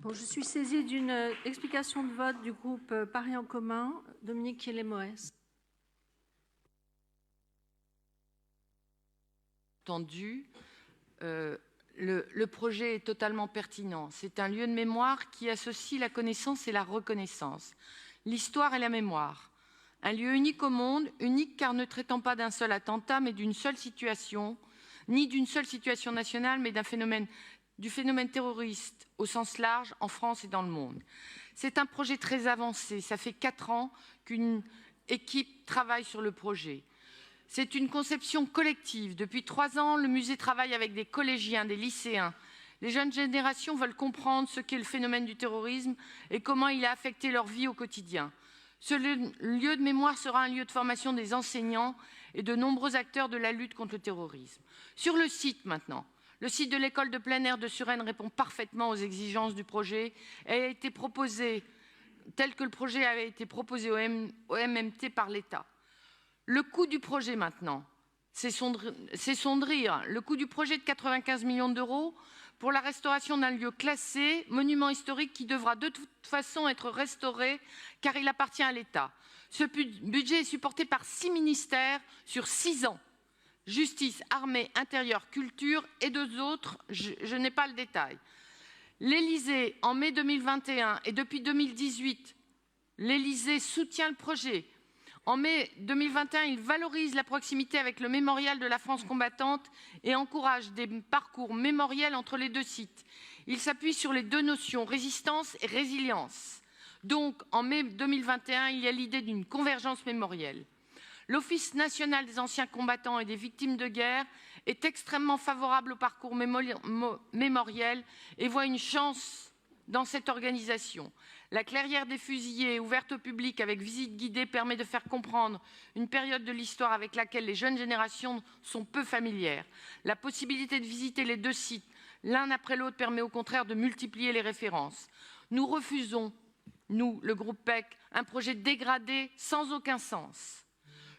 Bon, je suis saisie d'une explication de vote du groupe Paris en commun. Dominique Kielemoes. Le projet est totalement pertinent. C'est un lieu de mémoire qui associe la connaissance et la reconnaissance, l'histoire et la mémoire. Un lieu unique au monde, unique car ne traitant pas d'un seul attentat, mais d'une seule situation, ni d'une seule situation nationale, mais du phénomène terroriste au sens large en France et dans le monde. C'est un projet très avancé. Ça fait 4 ans qu'une équipe travaille sur le projet. C'est une conception collective. Depuis 3 ans, le musée travaille avec des collégiens, des lycéens. Les jeunes générations veulent comprendre ce qu'est le phénomène du terrorisme et comment il a affecté leur vie au quotidien. Ce lieu de mémoire sera un lieu de formation des enseignants et de nombreux acteurs de la lutte contre le terrorisme. Sur le site maintenant, le site de l'école de plein air de Suresnes répond parfaitement aux exigences du projet et a été proposé tel que le projet avait été proposé au MMT par l'État. Le coût du projet maintenant, c'est son de rire. Le coût du projet de 95 millions d'euros pour la restauration d'un lieu classé, monument historique qui devra de toute façon être restauré car il appartient à l'État. Ce budget est supporté par 6 ministères sur 6 ans. Justice, armée, intérieur, culture et 2 autres, je n'ai pas le détail. L'Élysée, en mai 2021 et depuis 2018, l'Élysée soutient le projet. En mai 2021, il valorise la proximité avec le mémorial de la France combattante et encourage des parcours mémoriels entre les 2 sites. Il s'appuie sur les 2 notions, résistance et résilience. Donc, en mai 2021, il y a l'idée d'une convergence mémorielle. L'Office national des anciens combattants et des victimes de guerre est extrêmement favorable au parcours mémoriel et voit une chance dans cette organisation. La clairière des fusillés, ouverte au public avec visite guidée, permet de faire comprendre une période de l'histoire avec laquelle les jeunes générations sont peu familières. La possibilité de visiter les 2 sites, l'un après l'autre, permet au contraire de multiplier les références. Nous refusons, nous, le groupe PEC, un projet dégradé sans aucun sens.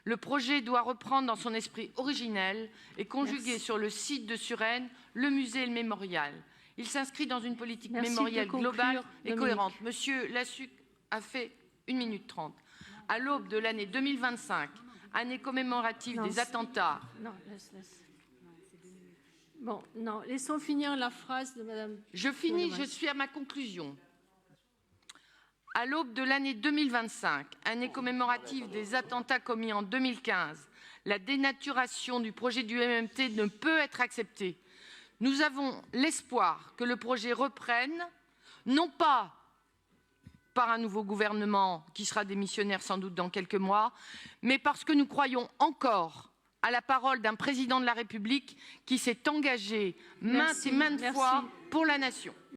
Le projet doit reprendre dans son esprit originel et conjuguer sur le site de Suresnes le musée et le mémorial. Il s'inscrit dans une politique mémorielle globale et cohérente. Monsieur Lassuc a fait 1 minute 30. À l'aube de l'année 2025, année commémorative des attentats. Non, laisse. Bon, non, laissons finir la phrase de Madame. Je finis, je suis à ma conclusion. À l'aube de l'année 2025, année commémorative des attentats commis en 2015, la dénaturation du projet du MMT ne peut être acceptée. Nous avons l'espoir que le projet reprenne, non pas par un nouveau gouvernement qui sera démissionnaire sans doute dans quelques mois, mais parce que nous croyons encore à la parole d'un président de la République qui s'est engagé maintes et maintes fois pour la nation.